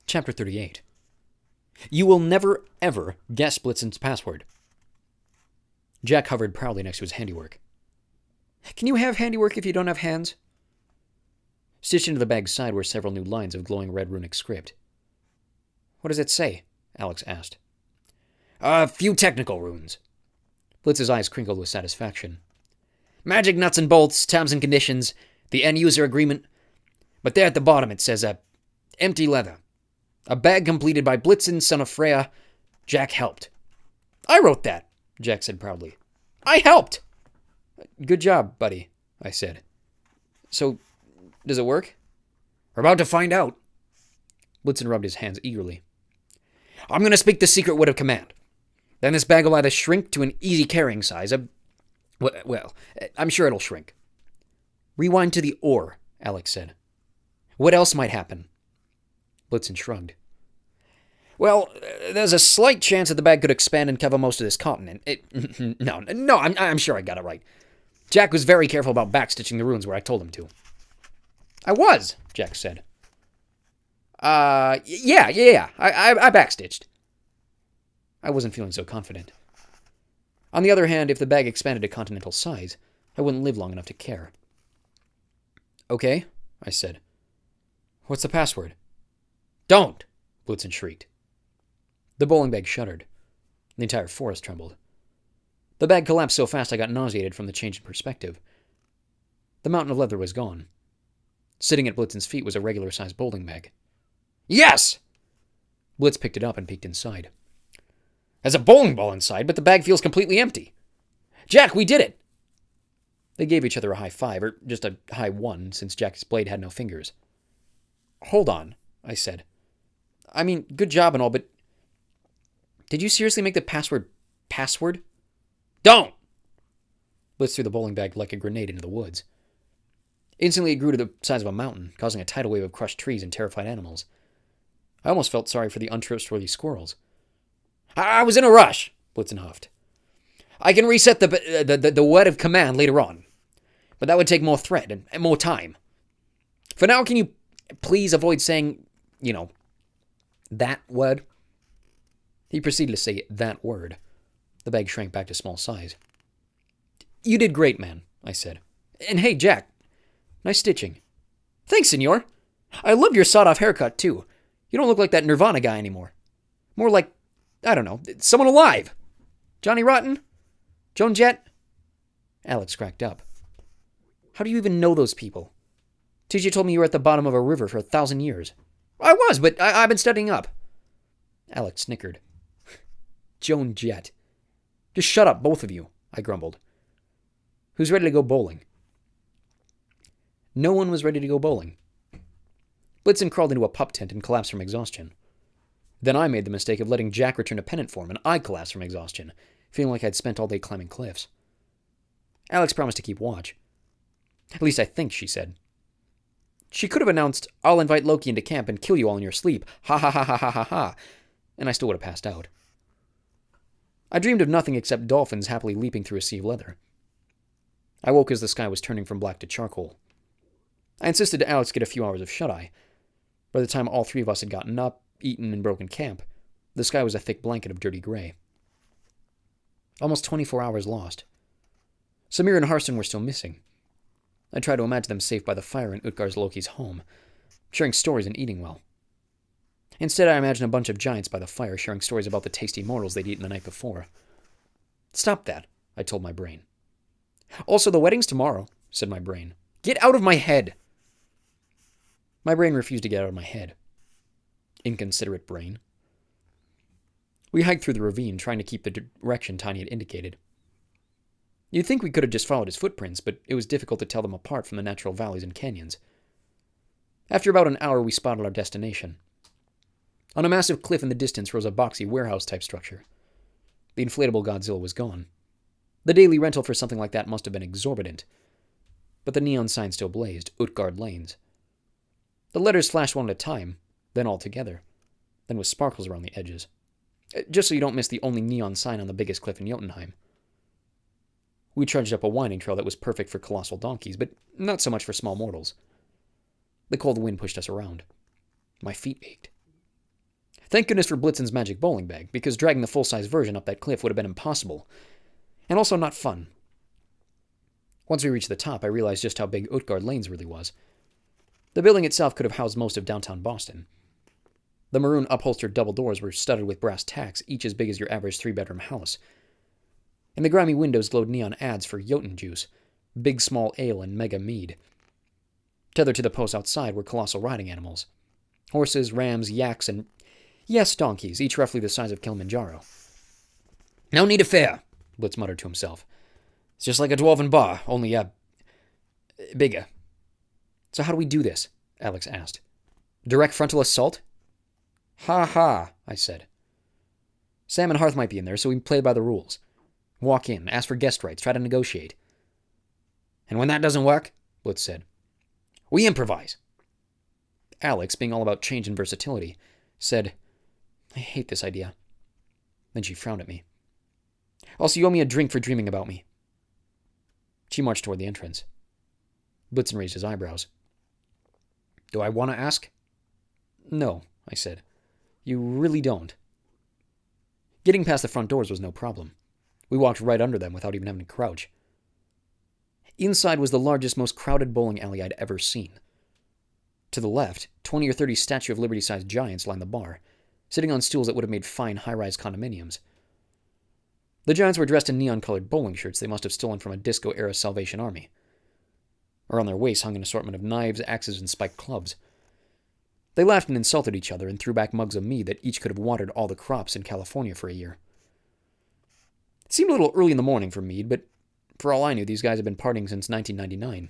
Chapter 38. You will never, ever guess Blitzen's password. Jack hovered proudly next to his handiwork. Can you have handiwork if you don't have hands? Stitched into the bag's side were several new lines of glowing red runic script. What does it say? Alex asked. A few technical runes. Blitz's eyes crinkled with satisfaction. Magic nuts and bolts, terms and conditions, the end-user agreement. But there at the bottom it says, empty leather. A bag completed by Blitzen, son of Freya. Jack helped. I wrote that, Jack said proudly. I helped! Good job, buddy, I said. So, does it work? We're about to find out. Blitzen rubbed his hands eagerly. I'm going to speak the secret word of command. Then this bag will either shrink to an easy carrying size. Well, I'm sure it'll shrink. Rewind to the ore, Alex said. What else might happen? Blitzen shrugged. Well, there's a slight chance that the bag could expand and cover most of this continent. No, I'm sure I got it right. Jack was very careful about backstitching the runes where I told him to. I was, Jack said. Yeah. I backstitched. I wasn't feeling so confident. On the other hand, if the bag expanded to continental size, I wouldn't live long enough to care. Okay, I said. What's the password? Don't! Blitzen shrieked. The bowling bag shuddered. The entire forest trembled. The bag collapsed so fast I got nauseated from the change in perspective. The mountain of leather was gone. Sitting at Blitzen's feet was a regular-sized bowling bag. Yes! Blitz picked it up and peeked inside. There's a bowling ball inside, but the bag feels completely empty. Jack, we did it! They gave each other a high five, or just a high one, since Jack's blade had no fingers. Hold on, I said. I mean, good job and all, but did you seriously make the password? Don't! Blitz threw the bowling bag like a grenade into the woods. Instantly it grew to the size of a mountain, causing a tidal wave of crushed trees and terrified animals. I almost felt sorry for the untrustworthy squirrels. I was in a rush, Blitzen huffed. I can reset the word of command later on, but that would take more thread and more time. For now, can you please avoid saying, that word? He proceeded to say that word. The bag shrank back to small size. You did great, man, I said. And hey, Jack, nice stitching. Thanks, senor. I loved your sawed-off haircut, too. You don't look like that Nirvana guy anymore. More like, I don't know, someone alive. Johnny Rotten? Joan Jett? Alex cracked up. How do you even know those people? TJ told me you were at the bottom of a river for 1,000 years. I was, but I've been studying up. Alex snickered. Joan Jett. Just shut up, both of you, I grumbled. Who's ready to go bowling? No one was ready to go bowling. Blitzen crawled into a pup tent and collapsed from exhaustion. Then I made the mistake of letting Jack return to pennant form, and I collapsed from exhaustion, feeling like I'd spent all day climbing cliffs. Alex promised to keep watch. At least I think she said. She could have announced, I'll invite Loki into camp and kill you all in your sleep. Ha ha ha ha ha ha ha. And I still would have passed out. I dreamed of nothing except dolphins happily leaping through a sea of leather. I woke as the sky was turning from black to charcoal. I insisted Alex get a few hours of shut-eye. By the time all three of us had gotten up, eaten, and broken camp, the sky was a thick blanket of dirty gray. Almost 24 hours lost. Samir and Harston were still missing. I tried to imagine them safe by the fire in Utgar's Loki's home, sharing stories and eating well. Instead, I imagined a bunch of giants by the fire sharing stories about the tasty mortals they'd eaten the night before. Stop that, I told my brain. Also, the wedding's tomorrow, said my brain. Get out of my head! My brain refused to get out of my head. Inconsiderate brain. We hiked through the ravine, trying to keep the direction Tiny had indicated. You'd think we could have just followed his footprints, but it was difficult to tell them apart from the natural valleys and canyons. After about an hour, we spotted our destination. On a massive cliff in the distance rose a boxy warehouse-type structure. The inflatable Godzilla was gone. The daily rental for something like that must have been exorbitant. But the neon sign still blazed, Utgard Lanes. The letters flashed one at a time, then all together, then with sparkles around the edges. Just so you don't miss the only neon sign on the biggest cliff in Jotunheim. We trudged up a winding trail that was perfect for colossal donkeys, but not so much for small mortals. The cold wind pushed us around. My feet ached. Thank goodness for Blitzen's magic bowling bag, because dragging the full-size version up that cliff would have been impossible. And also not fun. Once we reached the top, I realized just how big Utgard Lanes really was. The building itself could have housed most of downtown Boston. The maroon upholstered double doors were studded with brass tacks, each as big as your average 3-bedroom house. In the grimy windows glowed neon ads for Jotun juice, Big Small Ale, and Mega Mead. Tethered to the posts outside were colossal riding animals. Horses, rams, yaks, and, yes, donkeys, each roughly the size of Kilimanjaro. No need of fear, Blitz muttered to himself. It's just like a dwarven bar, only, bigger. So how do we do this? Alex asked. Direct frontal assault? Ha ha, I said. Sam and Hearth might be in there, so we can play by the rules. Walk in, ask for guest rights, try to negotiate. And when that doesn't work, Blitz said, we improvise. Alex, being all about change and versatility, said, I hate this idea. Then she frowned at me. Also, you owe me a drink for dreaming about me. She marched toward the entrance. Blitzen raised his eyebrows. Do I want to ask? No, I said. You really don't. Getting past the front doors was no problem. We walked right under them without even having to crouch. Inside was the largest, most crowded bowling alley I'd ever seen. To the left, 20 or 30 Statue of Liberty-sized giants lined the bar, sitting on stools that would have made fine high-rise condominiums. The giants were dressed in neon-colored bowling shirts they must have stolen from a disco-era Salvation Army. Around their waists hung an assortment of knives, axes, and spiked clubs. They laughed and insulted each other and threw back mugs of mead that each could have watered all the crops in California for a year. It seemed a little early in the morning for mead, but for all I knew, these guys had been partying since 1999.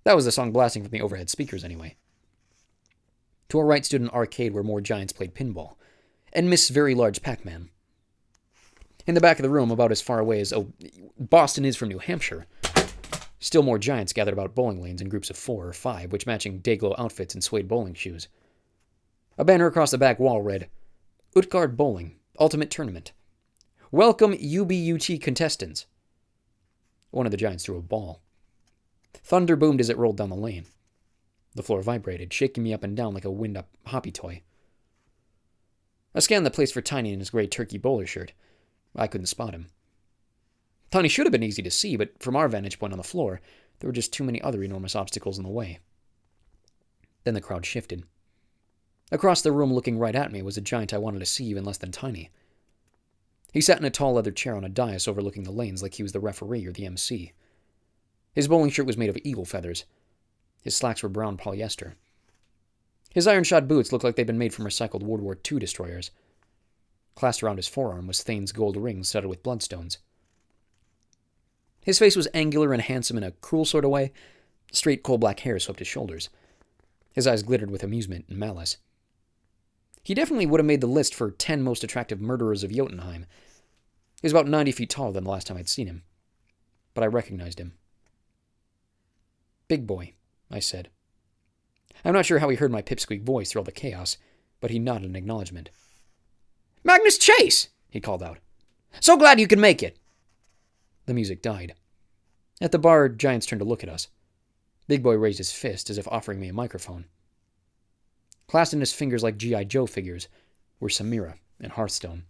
That was the song blasting from the overhead speakers, anyway. To our right stood an arcade where more giants played pinball, and Miss Very Large Pac-Man. In the back of the room, about as far away as Boston is from New Hampshire, still more giants gathered about bowling lanes in groups of 4 or 5, which matching day-glow outfits and suede bowling shoes. A banner across the back wall read, Utgard Bowling, Ultimate Tournament. Welcome UBUT contestants. One of the giants threw a ball. Thunder boomed as it rolled down the lane. The floor vibrated, shaking me up and down like a wind-up hoppy toy. I scanned the place for Tiny in his gray turkey bowler shirt. I couldn't spot him. Tiny should have been easy to see, but from our vantage point on the floor, there were just too many other enormous obstacles in the way. Then the crowd shifted. Across the room, looking right at me, was a giant I wanted to see even less than Tiny. He sat in a tall leather chair on a dais overlooking the lanes like he was the referee or the MC. His bowling shirt was made of eagle feathers. His slacks were brown polyester. His iron-shod boots looked like they'd been made from recycled World War II destroyers. Clasped around his forearm was Thane's gold ring studded with bloodstones. His face was angular and handsome in a cruel sort of way. Straight coal-black hair swept his shoulders. His eyes glittered with amusement and malice. He definitely would have made the list for 10 most attractive murderers of Jotunheim. He was about 90 feet taller than the last time I'd seen him. But I recognized him. Big boy, I said. I'm not sure how he heard my pipsqueak voice through all the chaos, but he nodded in acknowledgement. Magnus Chase! He called out. So glad you could make it! The music died. At the bar, giants turned to look at us. Big boy raised his fist as if offering me a microphone. Clasped in his fingers like G.I. Joe figures were Samira and Hearthstone.